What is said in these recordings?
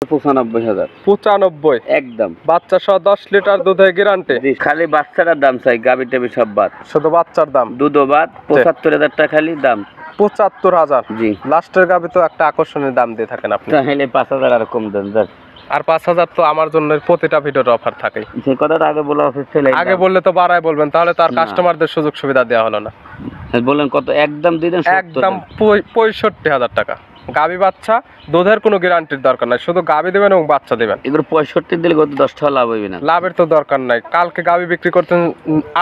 95,000। 95 একদম বাচ্চা সহ 10 লিটার দুধের গ্যারান্টি। খালি বাচ্চাটার দাম চাই, গাবি টাবি সব বাদ, শুধু বাচ্চার দাম দুধও বাদ। 75,000 টাকা খালি দাম। 75,000। জি। লাস্টের গাবি তো একটা আকর্ষণীয় দাম দিয়ে থাকেন আপনি, তাহলে 5,000 আর কম দেন। আর 5,000 তো আমার জন্য প্রতিটা ভিডিওর অফার থাকে। সে কথাটা আগে বলা উচিত ছিল। আগে বললে তো বাড়ায় বলবেন, তাহলে তো আর কাস্টমারদের সুযোগ সুবিধা দেওয়া হলো না। বলেন কত? একদম দিয়ে দেন। একদম 65,000 টাকা। গাবি বাচ্চা, দুধের কোনো গ্যারান্টির দরকার নাই, শুধু গাবি দেবেন এবং বাচ্চা দেবেন। এগুলো 65 দিলে কত 10 টাকা লাভ হইবে না? লাভের তো দরকার নাই। কালকে গাবি বিক্রি করতেন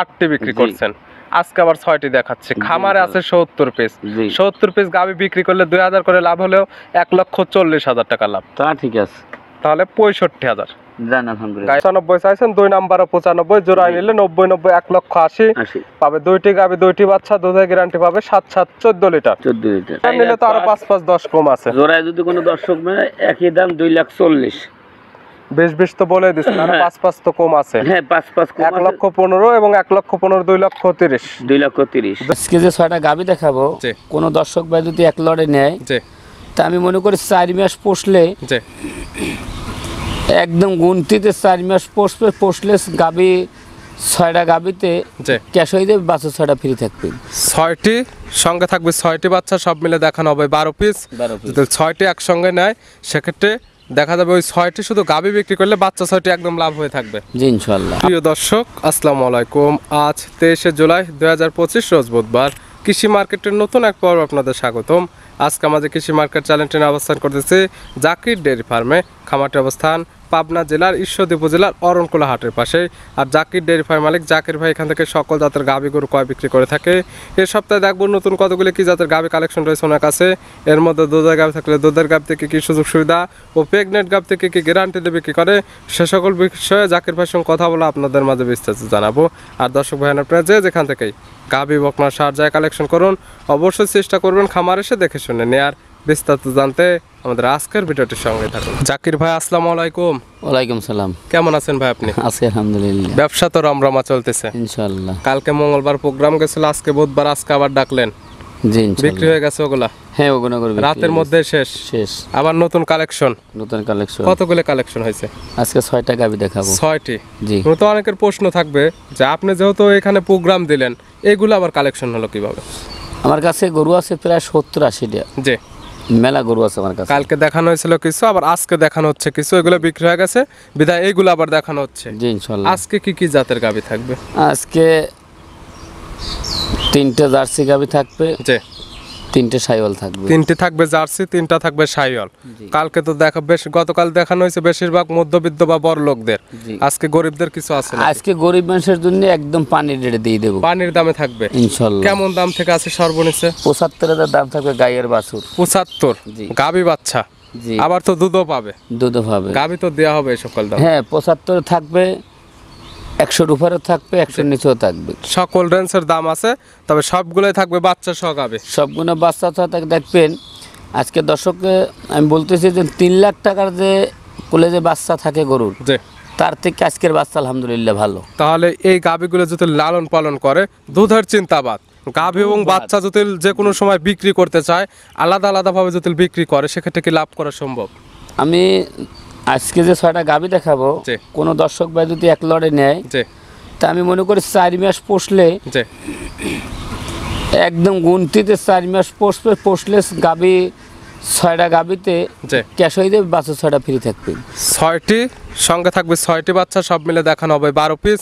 8টি বিক্রি করছেন, আজকে আবার 6টি দেখাচ্ছে। খামারে আছে 70 পিস, 70 পিস গাবি বিক্রি করলে 2,000 করে লাভ হলেও 1,40,000 টাকা লাভ। তা ঠিক আছে, তাহলে 65,000। জান আলহামদুলিল্লাহ। 95 চাইছেন, 2 নাম্বারও 95, জোড়ায় নিলে 90 1,80,000 পাবে। 2টি গাবি 2টি বাচ্চা, দুধের গ্যারান্টি পাবে 7 14 লিটার। 14 লিটার নিলে তো আরো 5 10 কম আছে। জোড়ায় যদি কোনো দর্শক মানে একই দাম 2,40,000। 20 তো বলে দিচ্ছেন, আর 5 তো কম আছে। হ্যাঁ 5 কম। 1,15,000 এবং 1,15,000 2,30,000। 2,30,000। আজকে যে 6টা গাবি দেখাবো, কোন দর্শক ভাই যদি এক লড়ে নেয়, তা আমি মনে করি 4 মাস পোষলে, একদম গুনতিতে 4 মাস পোষলে গাবি 6টা গাবিতে ক্যাশ হয়ে যাবে, বাচ্চা 6টা ফ্রি থাকবে। 6টি সঙ্গে থাকবে, 6টি বাচ্চা সব মিলে দেখানো হবে 12 পিস। যদি 6টি একসঙ্গে নেয় সেক্ষেত্রে দেখা যাবে ওই 6টি শুধু গাবি বিক্রি করলে বাচ্চা 6টি একদম লাভ হয়ে থাকবে। জি ইনশাআল্লাহ। প্রিয় দর্শক আসসালামু আলাইকুম। আজ 23শে জুলাই 2025 রোজ বুধবার। কৃষি মার্কেটের নতুন এক পর্ব আপনাদের স্বাগতম। আজকে আমাদের কৃষি মার্কেট চ্যানেলটি অবস্থান করতেছে জাকির ডেয়ারি ফার্মে। খামারটির অবস্থান পাবনা জেলার ঈশ্বরদী উপজেলার অরণকুলা হাটের পাশে। আর জাকির ডেয়ারি ফার্ম মালিক জাকির ভাই এখান থেকে সকল জাতের গাভী গরু কয় বিক্রি করে থাকে। এই সপ্তাহে দেখবো নতুন কতগুলি কি জাতের গাভী কালেকশন রয়েছে ওনার কাছে। এর মধ্যে দুধের গাভী থাকলে দুধের গাভী থেকে কি সুযোগ সুবিধা ও প্রেগনেন্ট গাভী থেকে কি গ্যারান্টি দিয়ে বিক্রি করে, সে সকল বিষয়ে জাকির ভাইয়ের সঙ্গে কথা বলে আপনাদের মাঝে বিস্তারিত জানাবো। আর দর্শক ভাই আপনারা যেখান থেকেই গাভী বকনা সার যায় কালেকশন করুন, অবশ্যই চেষ্টা করবেন খামার এসে দেখে শুনে নেয়ার। বিস্তারিত জানতে আমাদের আজকের ভিডিওটির সঙ্গে থাকুন। জাকির ভাই আসসালামু আলাইকুম। ওয়ালাইকুম সালাম। কেমন আছেন ভাই আপনি? আছি আলহামদুলিল্লাহ। ব্যবসা তো রমরমা চলতেছে ইনশাআল্লাহ। কালকে মঙ্গলবার প্রোগ্রাম গেছিল, আজকে বুধবার, আজকে আবার ডাকলেন। জি ইনশাআল্লাহ। বিক্রি হয়ে গেছে ওগুলা? হ্যাঁ ওগুলো করবে রাতের মধ্যে শেষ। আবার নতুন কালেকশন। কতগুলো কালেকশন হয়েছে? আজকে 6টা গাভী দেখাবো। 6টি। জি। তো অনেকের প্রশ্ন থাকবে যে আপনি যেহেতু এখানে প্রোগ্রাম দিলেন, এগুলো আবার কালেকশন হলো কিভাবে? আমার কাছে গরু আছে প্রায় 70-80টা। জি। মেলা গরু আছে আমার কাছে। কালকে দেখানো হয়েছিল কিছু, আবার আজকে দেখানো হচ্ছে কিছু, এগুলো বিক্রি হয়ে গেছে বিধায় এইগুলো আবার দেখানো হচ্ছে। জি ইনশাআল্লাহ। আজকে কি কি জাতের গাভী থাকবে? আজকে 3টে জার্সি গাভী থাকবে। জি। 3টে শাইওয়াল থাকবে। 3টি থাকবে জার্সি, 3টা থাকবে শাইওয়াল। কালকে তো গতকাল দেখানো হয়েছে বেশিরভাগ মধ্যবিত্ত বা বড় লোকদের, আজকে গরিবদের কিছু আছে না? আজকে গরিব মানুষের জন্য একদম পানির রেটে দিয়ে দেবো। পানির দামে থাকবে ইনশাআল্লাহ। কেমন দাম থেকে আছে সর্বনিচে? 75,000 দাম থাকবে গাইয়ের বাছুর। 75 গাভী বাচ্চা। জি। আবার তো দুধও পাবে। দুধও পাবে। গাভী তো দেওয়া হবে সকল দাম। হ্যাঁ 75 থাকবে, 100-র উপরেও থাকবে, 100-র নিচেও থাকবে। সকল রেঞ্জের দাম আছে, তবে সবগুলোই থাকবে বাচ্চা সহ গাভী। সবগুলো বাচ্চা সহ দেখবেন। আজকে দর্শককে আমি বলতেছি যে 3 লাখ টাকার যে কোলে যে বাচ্চা থাকে গরুর, তার থেকে আজকের বাচ্চা আলহামদুলিল্লাহ ভালো। তাহলে এই গাভীগুলো যদি লালন পালন করে, দুধের চিন্তাবাদ, গাভী এবং বাচ্চা যদি যে কোনো সময় বিক্রি করতে চায়, আলাদা আলাদাভাবে যদি বিক্রি করে, সেক্ষেত্রে কি লাভ করা সম্ভব? আমি আজকে যে 6টা গাভী দেখাবো, কোনো দর্শক ভাই যদি এক লড়ে নেয়, তা আমি মনে করি 4 মাস পোষলে, একদম গুনতিতে 4 মাস পোষলে গাভী 6টা গাভীতে ক্যাশ হয়ে যাবে, বাচ্চা 6টা ফ্রি থাকবে। 6টি সঙ্গে থাকবে, 6টি বাচ্চা সব মিলে দেখানো হবে 12 পিস।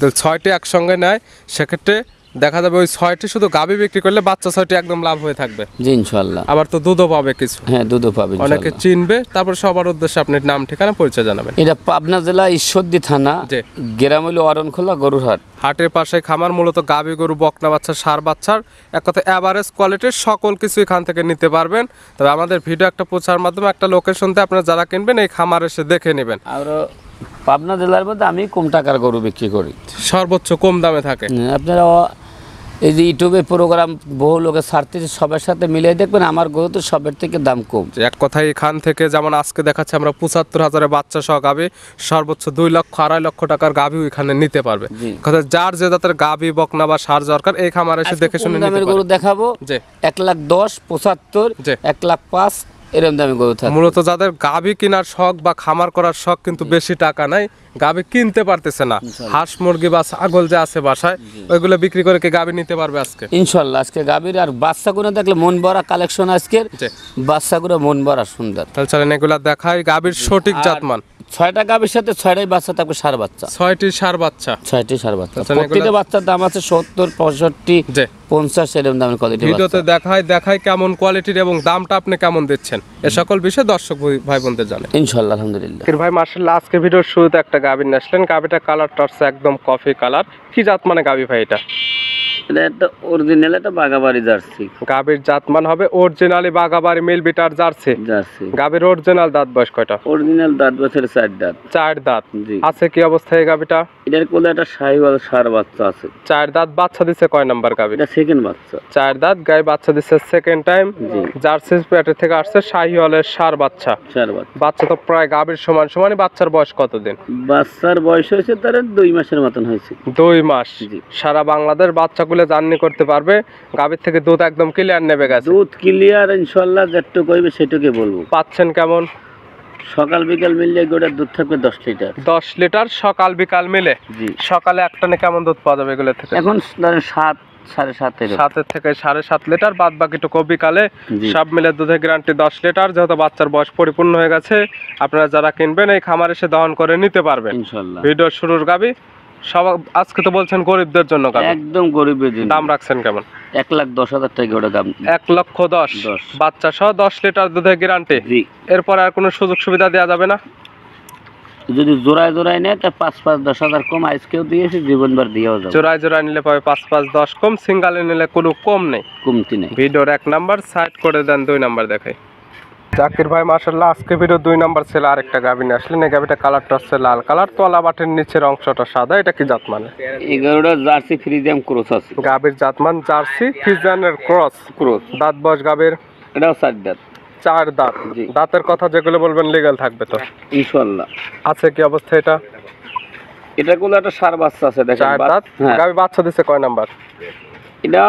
যদি 6টি একসঙ্গে নেয় সেক্ষেত্রে দেখা যাবে ওই 6টি শুধু গাভী বিক্রি করলে বাচ্চা 6টি একদম লাভ হয়ে থাকবে। জি ইনশাআল্লাহ। আবার তো দুধও পাবে কিছু। হ্যাঁ দুধও পাবে। অনেকে চিনবে। তারপর সবার উদ্দেশ্যে আপনি নাম ঠিকানা পরিচয় জানাবেন। এটা পাবনা জেলা ঈশ্বরদী থানা, গ্রাম হলো অরণখোলা গরুর হাট। হাটের পাশে খামার, মূলত গাভী গরু, বকনা বাচ্চা, ষাঁড় বাচ্চার এক কথা এভারেজ কোয়ালিটির সকল কিছু এখান থেকে নিতে পারবেন। তবে আমাদের ভিডিও একটা প্রচার মাধ্যমে একটা লোকেশন দিয়ে আপনারা যারা কিনবেন এই খামার এসে দেখে নেবেন। আর পাবনা জেলার মধ্যে আমি কম টাকার গরু বিক্রি করি, সর্বোচ্চ কম দামে থাকে। আপনারা এই যে ইউটিউবে প্রোগ্রাম বহু লোকে ছাড়তেছে, সবার সাথে মিলিয়ে দেখবেন আমার গরু তো সবের থেকে দাম কম। এক কথায় এখান থেকে যেমন আজকে দেখাচ্ছে আমরা 75,000 বাচ্চা সহ গাভী, সর্বোচ্চ 2 লক্ষ 2.5 লক্ষ টাকার গাভী এখানে নিতে পারবে। কথা যার যে জাতের গাভী বকনা বা ষাঁড় দরকার এই খামারে এসে দেখে শুনে নিতে পারবে। গরু দেখাবো 1,10,75, 1,05,000, এরকম দামে গরু থাকে। মূলত যাদের গাভী কেনার শখ বা খামার করার শখ কিন্তু বেশি টাকা নাই, গাভী কিনতে পারতেছে না, হাঁস মুরগি বা ছাগল যে আছে বাসায় ওইগুলো বিক্রি করে কি গাভী নিতে পারবে আজকে? ইনশাল্লাহ আজকে গাভীর আর বাচ্চাগুলো দেখলে মন ভরা কালেকশন আজকের, বাচ্চাগুলো মন ভরা সুন্দর। তাহলে চলেন এগুলা দেখাই। গাভীর সঠিক জাতমান 6টা গাভীর সাথে 6টাই বাচ্চা থাকবে, ষাঁড় বাচ্চা। 6টি ষাঁড় বাচ্চা, 6টি ষাঁড় বাচ্চা। আচ্ছা, প্রত্যেকটা বাচ্চার দাম আছে 70, 65, 50 এরকম দামের কোয়ালিটি। ভিডিওতে দেখাই কেমন কোয়ালিটির এবং দামটা আপনি কেমন দিচ্ছেন, এ সকল বিষয়ে দর্শক ভাই বোনদের জানেন ইনশাল্লাহ। আলহামদুলিল্লাহ ভাই, মার্শাল্লাহ আজকে ভিডিওর শুরুতে একটা গাভী নিয়ে আসলেন। গাভীটা কালারটা হচ্ছে একদম কফি কালার। কি জাত মানে গাভী ভাই এটা? এটা একটা অরিজিনাল, একটা বাগাবাড়ি জার্সি। গাভীর জাতমান হবে অরিজিনালি বাগাবাড়ি মিল বিটার জার্সি। গাভীর অরিজিনাল দাঁত বয়স কয়টা? অরিজিনাল দাঁত বছরে 4 দাঁত। 4 দাঁত। জি। আছে কি অবস্থায় এই গাভীটা? এটার কোলে একটা শাহিওয়াল ষাঁড় বাচ্চা আছে। 4 দাঁত। বাচ্চা দিচ্ছে কয় নাম্বার গাভী? এটা সেকেন্ড বাচ্চা। 4 দাঁত গায়ে বাচ্চা দিচ্ছে সেকেন্ড টাইম। জি। জার্সি পেটে থেকে আসছে শাহিওয়ালের ষাঁড় বাচ্চা। বাচ্চা তো প্রায় গাভীর সমানই। বাচ্চার বয়স কতদিন? বাচ্চার বয়স হয়েছে তার 2 মাসের মতন হয়েছে। 2 মাস। সারা বাংলাদেশ বাচ্চাগুলো জার্নি করতে পারবে। গাভীর থেকে দুধ একদম ক্লিয়ার নেবে গেছে। দুধ ক্লিয়ার ইনশাআল্লাহ, যেটুকু কইবে সেটুকুই বলবো। পাচ্ছেন কেমন? সকাল বিকাল মিললে গোটা দুধ থাকবে 10 লিটার। 10 লিটার সকাল বিকাল মিলে? জি। সকালে একটানে কেমন দুধ পাওয়া যাবে এগুলো থেকে? এখন ধরেন 7, 7.5 7 থেকে 7.5 লিটার, বাদ বাকিটুকু বিকালে। সব মিলে দুধের গ্যারান্টি 10 লিটার। যেহেতু বাচ্চার বয়স পরিপূর্ণ হয়ে গেছে, আপনারা যারা কিনবেন এই খামারে এসে দহন করে নিতে পারবেন ইনশাআল্লাহ। ভিডিওর শুরুর গাভী সব আজকে তো বলছেন গরিবদের জন্য গাভী, একদম গরিবের জন্য। দাম রাখছেন কেমন? 1,10,000 টাকা ওটা দাম। 1,10,000 বাচ্চা সহ 10 লিটার দুধের গ্যারান্টি। জি। এরপর আর কোনো সুযোগ সুবিধা দেওয়া যাবে না? যদি জোড়ায় নেয় তা 5-10 কম আজকেও দিয়েছি, জীবনবার দিয়েও যাবে। জোড়ায় নিলে পাবে 5-10 কম, সিঙ্গালে নিলে কোনো কম নেই, কমতি নেই। ভিডিওর 1 নাম্বার সাইড করে দেন, 2 নাম্বার দেখাই। জাকির ভাই মাশাআল্লাহ আজকে ভিডিও 2 নাম্বার ছিল আরেকটা গাভী নিয়ে আসলেন। এই গাভীটা কালারটা হচ্ছে লাল কালার, তলা বাটের নিচের অংশটা সাদা। এটা কি জাত মানে? 11টা জার্সি ফ্রিজিয়ান ক্রস আছে। গাভীর জাতমান জার্সি ফ্রিজিয়ানের ক্রস। দাঁত বয়স গাভীর? এটাও 4 দাঁত। 4 দাঁত। দাঁতের কথা যেগুলো বলবেন লিগ্যাল থাকবে তো ইনশাআল্লাহ। আছে কি অবস্থা এটা? এটা কোলে একটা ষাঁড় বাচ্চা আছে দেখেন। 4 দাঁত। গাভী বাচ্চা দিছে কয় নাম্বার? এটা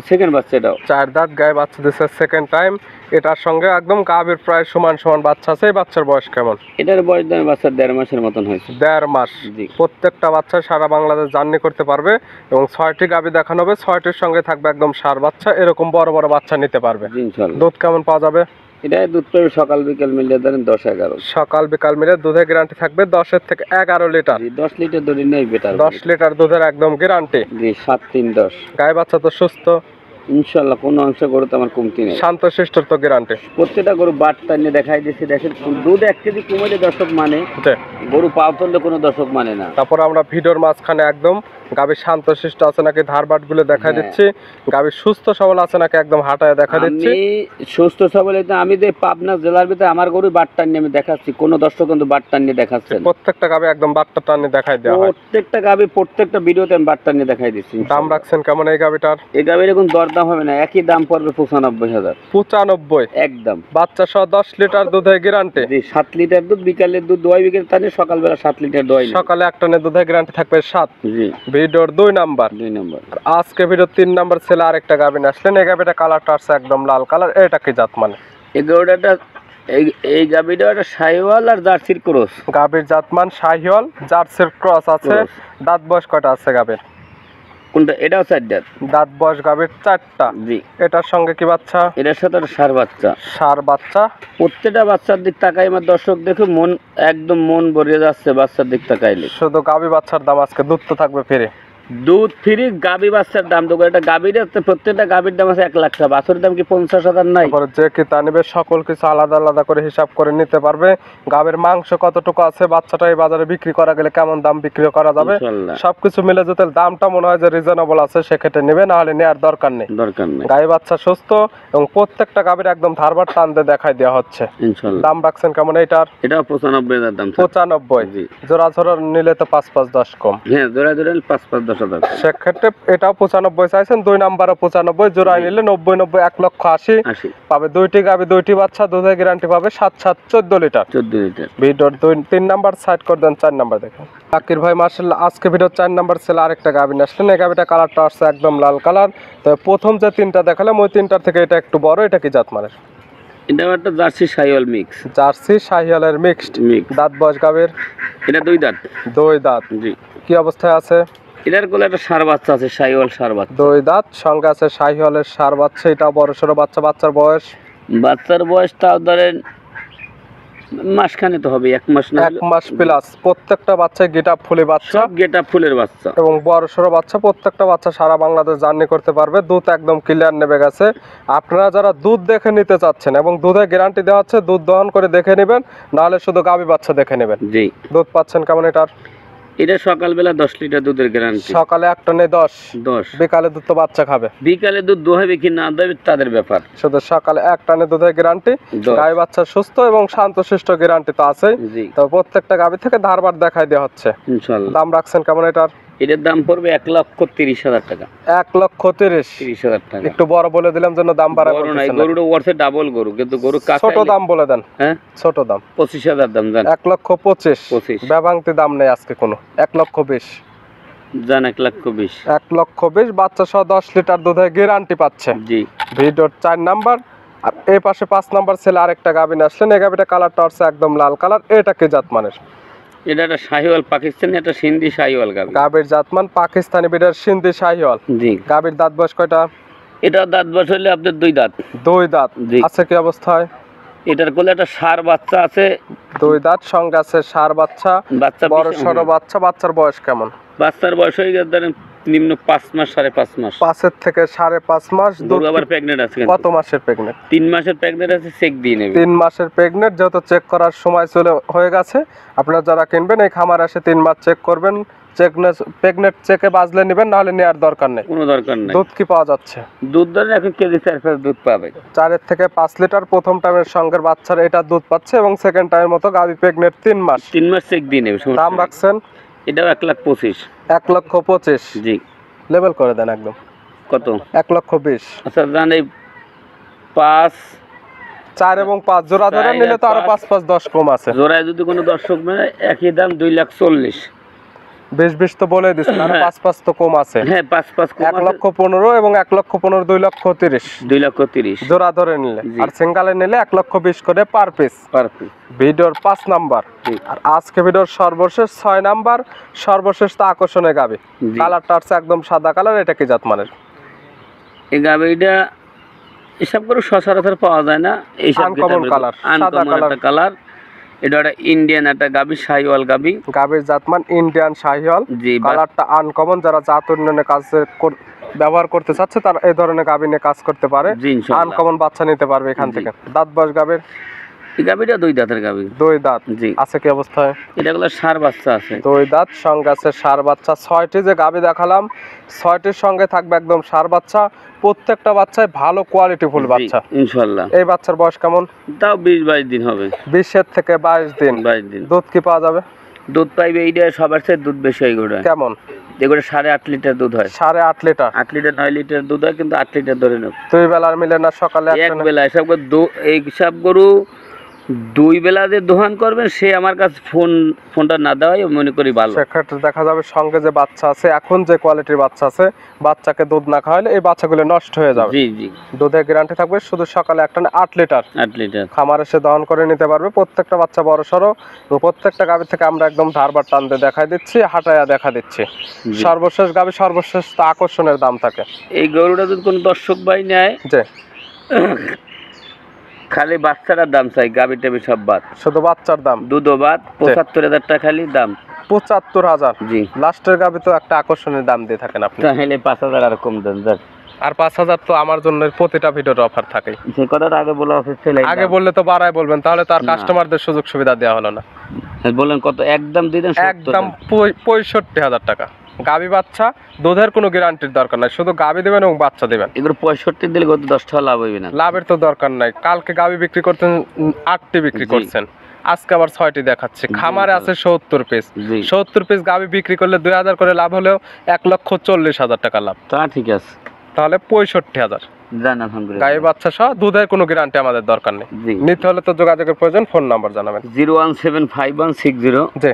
সেকেন্ড বাচ্চা। এটাও 4 দাঁত গায়ে বাচ্চা দিছে সেকেন্ড টাইম। এটার সঙ্গে একদম গাভীর প্রায় সমান বাচ্চা আছে। এই বাচ্চার বয়স কেমন? এটার বয়স দেন বাচ্চার 1.5 মাসের মতন হয়েছে। 1.5 মাস। প্রত্যেকটা বাচ্চা সারা বাংলাদেশ জার্নি করতে পারবে এবং 6টি গাভী দেখানো হবে। 6টির সঙ্গে থাকবে একদম ষাঁড় বাচ্চা। এরকম বড় বড় বাচ্চা নিতে পারবে ইনশাআল্লাহ। দুধ কেমন পাওয়া যাবে? এটা দুধ পাবে সকাল বিকাল মিলে ধরেন 10-11। সকাল বিকাল মিলে দুধের গ্যারান্টি থাকবে 10 থেকে 11 লিটার। 10 লিটার দুধ নেই বেটার। 10 লিটার দুধের একদম গ্যারান্টি। জি। 7-3-10 গায়ে বাচ্চা তো সুস্থ ইনশাআল্লাহ, কোনো অংশ গরু তো আমার কমতি নেই। শান্তশিষ্টর তো গ্যারান্টি। প্রত্যেকটা গরু বাটটা নিয়ে দেখাই দিচ্ছি। দেখেন দুধ 1 কেজি কমাইলে দর্শক মানে, গরু পাও তুললে কোনো দর্শক মানে না। তারপর আমরা ভিডিওর মাঝখানে একদম গাভী শান্তশিষ্ট আছে নাকি ধারবাট গুলো দেখাই দিচ্ছি, গাভী সুস্থ সবল আছে নাকি একদম হাঁটায় দেখা দিচ্ছি। আমি সুস্থ সবল আমি যে পাবনা জেলার ভিতরে আমার গরু বাটটা নিয়ে আমি দেখাচ্ছি, কোনো দর্শক কিন্তু বাটটা নিয়ে দেখাচ্ছে। প্রত্যেকটা গাভী একদম বাটটা টান দেখাই দেওয়া হয়। প্রত্যেকটা গাভী প্রত্যেকটা ভিডিওতে আমি বাটটা নিয়ে দেখাই দিচ্ছি। দাম রাখছেন কেমন এই গাভীটার? এই গাভীর এখন দরদাম হবে না, একই দাম পড়বে 95,000। 95 একদম। বাচ্চা সহ 10 লিটার দুধের গ্যারান্টি। জি। 7 লিটার দুধ, বিকালের দুধ দোয়াই বিকেল টানে, সকালবেলা 7 লিটার দোয়াই। সকালে এক টানে দুধের গ্যারান্টি থাকবে 7। জি। ভিডিওর 2 নাম্বার। আজকে ভিডিও 3 নাম্বার ছিল আরেকটা গাভী নিয়ে আসলেন। এই গাভীটা কালারটা আছে একদম লাল কালার। এটা কি জাত মানে? এই গাভীটা একটা শাহিওয়াল আর জার্সির ক্রস। গাভীর জাতমান শাহিওয়াল জার্সির ক্রস আছে। দাঁত বয়স কয়টা আছে গাভীর? কোনটা? এটাও 4 দাঁত। দাঁত বয়স গাভীর 4টা। জি। এটার সঙ্গে কি বাচ্চা? এটার সাথে একটা ষাঁড় বাচ্চা। ষাঁড় বাচ্চা। প্রত্যেকটা বাচ্চার দিক তাকাই আমার দর্শক দেখে মন একদম মন ভরে যাচ্ছে বাচ্চার দিক তাকাইলে। শুধু গাভী বাচ্চার দাম আজকে দুধ তো থাকবে ফিরে। দুধ ফ্রি গাভী বাচ্চার দাম তো একটা গাভীর প্রত্যেকটা গাভীর দাম আছে 1 লাখ টাকা। বাছুরের দাম কি 50,000 নাই? যে কি তা নেবে সকল কিছু আলাদা আলাদা করে হিসাব করে নিতে পারবে। গাভীর মাংস কতটুকু আছে, বাচ্চাটা এই বাজারে বিক্রি করা গেলে কেমন দাম বিক্রি করা যাবে, সবকিছু মিলে যদি দামটা মনে হয় যে রিজনেবল আছে সেক্ষেত্রে নেবে, না হলে নেওয়ার দরকার নেই। গাভী বাচ্চা সুস্থ এবং প্রত্যেকটা গাভীর একদম ধারবার টান দিয়ে দেখাই দেওয়া হচ্ছে ইনশাআল্লাহ। দাম রাখছেন কেমন এইটার? এটা 95,000 দাম। 95। জোড়া জোড়া নিলে তো 5-10 কম। হ্যাঁ, জোড়া জোড়া 5-10 হাজার। সেক্ষেত্রে এটাও 95 চাইছেন, 2 নাম্বারও 95, জোড়ায় নিলে 90-90 1,80,000 পাবে। 2টি গাভী 2টি বাচ্চা, দুধের গ্যারান্টি পাবে 7-7 14 লিটার। ভিডিওর 3 নাম্বার সাইড করে দেন, 4 নাম্বার দেখেন। জাকির ভাই মাশাআল্লাহ আজকে ভিডিও 4 নাম্বার ছিল আরেকটা গাভী নিয়ে আসলেন। এই গাভীটা কালারটা আসছে একদম লাল কালার। তো প্রথম যে 3টা দেখালাম ওই 3টার থেকে এটা একটু বড়। এটা কি জাত মানে? এটা একটা জার্সি শাহিওয়াল মিক্স। জার্সি শাহিওয়ালের মিক্সড। দাঁত বয়স গাভীর? এটা 2 দাঁত। 2 দাঁত। জি। কি অবস্থায় আছে? এটার কোলে একটা ষাঁড় বাচ্চা আছে, শাহিওয়াল ষাঁড় বাচ্চা। 2 দাঁত, সঙ্গে আছে শাহিওয়ালের ষাঁড় বাচ্চা। এটা বড় সড়ো বাচ্চা। বাচ্চার বয়স? বাচ্চার বয়স তাও ধরেন মাসখানে তো হবে, 1 মাস না। 1 মাস প্লাস। প্রত্যেকটা বাচ্চায় গেটআপ ফুলি বাচ্চা। সব গেটআপ ফুলের বাচ্চা এবং বড় সড়ো বাচ্চা। প্রত্যেকটা বাচ্চা সারা বাংলাদেশ জার্নি করতে পারবে। দুধ একদম ক্লিয়ার নেবে গেছে। আপনারা যারা দুধ দেখে নিতে চাচ্ছেন এবং দুধের গ্যারান্টি দেওয়া হচ্ছে, দুধ দহন করে দেখে নেবেন, নাহলে শুধু গাভী বাচ্চা দেখে নেবেন। জি। দুধ পাচ্ছেন কেমন এটার? এটা সকালবেলা 10 লিটার দুধের গ্যারান্টি। সকালে 1 টনে 10। বিকালে দুধ তো বাচ্চা খাবে। বিকালে দুধ দোহাবে কি না দেবে তাদের ব্যাপার। শুধু সকালে 1 টনে দুধের গ্যারান্টি। গাভী বাচ্চা সুস্থ এবং শান্তশিষ্ট গ্যারান্টি তো আছে। তো প্রত্যেকটা গাভী থেকে ধারবার দেখাই দেওয়া হচ্ছে ইনশাআল্লাহ। দাম রাখছেন কেমন এটার? এটার দাম পড়বে 1,30,000 টাকা। 1,30,000 টাকা। একটু বড় বলে দিলাম জন্য দাম বাড়ায় বলতেছেন। গরুটা ওরছে ডাবল গরু, কিন্তু গরু কাছে। ছোট দাম বলে দেন। হ্যাঁ, ছোট দাম 25,000 দাম জান। 1,25,000। ব্যবাংতি দাম নেই আজকে কোনো। 1,20,000 জান। 1,20,000। 1,20,000 বাচ্চা সহ 10 লিটার দুধের গ্যারান্টি পাচ্ছে। জি। ভিডিওর 4 নাম্বার। আর এই পাশে 5 নাম্বার ছেলে আরেকটা গাভী নিয়ে আসলেন। এই গাভীটা কালারটা হচ্ছে একদম লাল কালার। এটা কি জাতমানের? এটা একটা শাহিওয়াল পাকিস্তানি, একটা সিন্ধি শাহিওয়াল গাভী। গাভীর জাতমান পাকিস্তানি বিডার সিন্ধি শাহিওয়াল। জি। গাভীর দাঁত বয়স কয়টা? এটা দাঁত বয়স হলে আপনার 2 দাঁত। 2 দাঁত। আছে কি অবস্থায়? এটার কোলে একটা ষাঁড় বাচ্চা আছে। 2 দাঁত, সঙ্গে আছে ষাঁড় বাচ্চা। বাচ্চা বড় সড়ো বাচ্চা। বাচ্চার বয়স কেমন? বাচ্চার বয়স হয়ে গেছে ধরেন নিম্ন 5 মাস, 5.5 মাস। 5 থেকে 5.5 মাস। দুধ আবার প্রেগন্যান্ট আছে। কত মাসের প্রেগন্যান্ট? 3 মাসের প্রেগন্যান্ট আছে, চেক দিয়ে নেবে। 3 মাসের প্রেগন্যান্ট, যেহেতু চেক করার সময় হয়ে গেছে। আপনারা যারা কিনবেন এই খামারে এসে 3 মাস চেক করবেন। প্রেগন্যান্ট চেকে বাজলে নেবেন, নাহলে নেওয়ার দরকার নেই। কোনো দরকার নেই। দুধ কি পাওয়া যাচ্ছে? দুধ ধরেন 1 কেজি 4 দুধ পাবে। 4 থেকে 5 লিটার প্রথম টাইমের সঙ্গের বাচ্চার এটা দুধ পাচ্ছে, এবং সেকেন্ড টাইমের মতো গাভী প্রেগন্যান্ট 3 মাস। 3 মাস চেক দিয়ে নেবে। দাম রাখছেন? এটাও 1,25,000। 1,25,000। জি। লেভেল করে দেন একদম। কত? 1,20,000। আচ্ছা জান, এই 5, 4 এবং 5 জোড়া ধরে নিলে তো আরো 5 10 কম আছে। জোড়ায় যদি কোনো দর্শক মানে একই দাম 2,40,000। 20 তো বলে দিচ্ছেন, আর 5 তো কম আছে। হ্যাঁ, 5 কম। 1,15,000 এবং 1,15,000 2,30,000। 2,30,000 জোড়া ধরে নিলে। আর সিঙ্গেলে নিলে 1,20,000 করে পার পিস। ভিডিওর 5 নাম্বার। আর আজকে ভিডিওর সর্বশেষ 6 নাম্বার, সর্বশেষ তো আকর্ষণীয় গাভী। কালারটা আছে একদম সাদা কালার। এটা কি জাতমানের? এই গাভীটা এসব করে সচরাচর পাওয়া যায় না। এই সব আনকমন কালার, সাদা কালার। এটা একটা ইন্ডিয়ান একটা গাভী, শাহিওয়াল গাভী। গাভীর জাতমান ইন্ডিয়ান শাহিওয়াল। কালারটা আনকমন। যারা জাত উন্নয়নের কাজে ব্যবহার করতে চাচ্ছে তারা এই ধরনের গাভী নিয়ে কাজ করতে পারে। আনকমন বাচ্চা নিতে পারবে এখান থেকে। দাঁত বয়স গাভীর? এই গাভীটা 2 দাঁতের গাভী। 2 দাঁত। জি। আছে কি অবস্থায়? এটা গুলো ষাঁড় বাচ্চা আছে। 2 দাঁত, সঙ্গে আছে ষাঁড় বাচ্চা। 6টি যে গাভী দেখালাম, 6টির সঙ্গে থাকবে একদম ষাঁড় বাচ্চা। প্রত্যেকটা বাচ্চায় ভালো কোয়ালিটি ফুল বাচ্চা ইনশাআল্লাহ। এই বাচ্চার বয়স কেমন? তাও 20-22 দিন হবে। 20 থেকে 22 দিন। দুধ কি পাওয়া যাবে? দুধ পাইবে। এইটা সবার চেয়ে দুধ বেশি হয়। এগুলো কেমন? এগুলো 8.5 লিটার দুধ হয়। 8.5 লিটার? 8 লিটার 9 লিটার দুধ হয়, কিন্তু 8 লিটার ধরে নেব। 2 বেলার মিলে না? সকালে এক বেলা। এসব গরু 2 বেলা যে দোহান করবেন, সে আমার কাছে ফোনটা না দেওয়াই মনে করি ভালো। সেক্ষেত্রে দেখা যাবে সঙ্গে যে বাচ্চা আছে, এখন যে কোয়ালিটির বাচ্চা আছে, বাচ্চাকে দুধ না খাওয়ালে এই বাচ্চাগুলো নষ্ট হয়ে যাবে। জি জি। দুধের গ্যারান্টি থাকবে। শুধু সকালে একটা 8 লিটার। 8 লিটার খামারে এসে দহন করে নিতে পারবে। প্রত্যেকটা বাচ্চা বড় সড়ো। প্রত্যেকটা গাভী থেকে আমরা একদম ধারবার টানতে দেখাই দিচ্ছি, হাঁটাইয়া দেখা দিচ্ছি। সর্বশেষ গাভী, সর্বশেষ তো আকর্ষণের দাম থাকে। এই গরুটা যদি কোনো দর্শক ভাই নেয়, যে খালি বাচ্চাটার দাম চাই, গাভী টাভি সব বাদ, শুধু বাচ্চার দাম, দুধও বাদ, 75,000 টাকা খালি দাম। 75,000? জি। লাস্টের গাভী তো একটা আকর্ষণীয় দাম দিয়ে থাকেন আপনি। তাহলে 5,000 আর কম দেন। আর 5,000 তো আমার জন্য প্রতিটা ভিডিওর অফার থাকে। সেই কথাটা আগে বলা উচিত ছিল। আগে বললে তো বাড়ায় বলবেন, তাহলে তার কাস্টমারদের সুযোগ সুবিধা দেওয়া হলো না। বলেন কত? একদম দিয়ে দেন। একদম 65,000 টাকা। গাভী বাচ্চা, দুধের কোনো গ্যারান্টির দরকার নাই, শুধু গাভী দেবেন এবং বাচ্চা দেবেন। এগুলো 65 দিলে কত? 10 টাকা লাভ হইবে না? লাভের তো দরকার নাই। কালকে গাভী বিক্রি করতেন 8টি বিক্রি করছেন, আজকে আবার 6টি দেখাচ্ছে। খামারে আছে 70 পিস। 70 পিস গাভী বিক্রি করলে 2,000 করে লাভ হলেও 1,40,000 টাকা লাভ। তা ঠিক আছে। তাহলে 65,000। গাভী বাচ্চা সহ দুধের কোনো গ্যারান্টি আমাদের দরকার নেই। নিতে হলে তো যোগাযোগের প্রয়োজন। ফোন নাম্বার জানাবেন। 0175160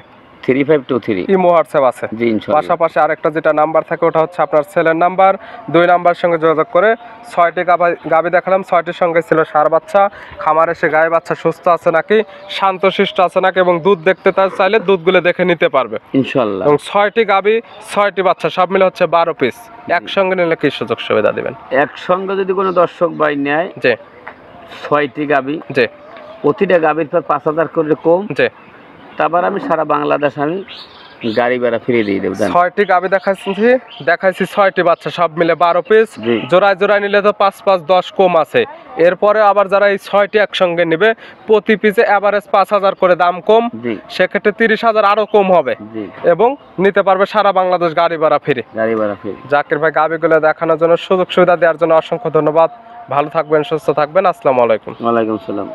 3523 ইমো হোয়াটসঅ্যাপ আছে জি ইনশাআল্লাহ। পাশাপাশি আরেকটা যেটা নাম্বার থাকে ওটা হচ্ছে আপনার ছেলের নাম্বার, 2 নাম্বার সঙ্গে যোগাযোগ করে 6টি গাভী দেখালাম, 6টির সঙ্গে ছিল ষাঁড় বাচ্চা। খামারে এসে গায়ে বাচ্চা সুস্থ আছে নাকি, শান্তশিষ্ট আছে নাকি এবং দুধ দেখতে তার চাইলে দুধগুলো দেখে নিতে পারবে ইনশাআল্লাহ। এবং 6টি গাভী 6টি বাচ্চা সব মিলে হচ্ছে 12 পিস। একসঙ্গে নিলে কি সুযোগ সুবিধা দিবেন? একসঙ্গে যদি কোনো দর্শক ভাই নেয়, জি 6টি গাভী, জি প্রতিটা গাভীর পর 5000 করে কম, জি তারপর আমি সারা বাংলাদেশ আমি গাড়ি ভাড়া ফিরিয়ে দিয়ে দেবো। 6টি গাভী দেখাইছি 6টি বাচ্চা সব মিলে 12 পিস। জি। জোড়ায় জোড়ায় নিলে তো 5 5 10 কম আছে। এরপরে আবার যারা এই 6টি একসঙ্গে নেবে প্রতি পিসে এভারেজ 5000 করে দাম কম, জি সেক্ষেত্রে 30,000 আরো কম হবে জি এবং নিতে পারবে সারা বাংলাদেশ গাড়ি ভাড়া ফিরে। গাড়ি ভাড়া ফিরি। জাকির ভাই গাভীগুলো দেখানোর জন্য, সুযোগ সুবিধা দেওয়ার জন্য অসংখ্য ধন্যবাদ। ভালো থাকবেন, সুস্থ থাকবেন। আসসালামু আলাইকুম। ওয়ালাইকুম সালাম।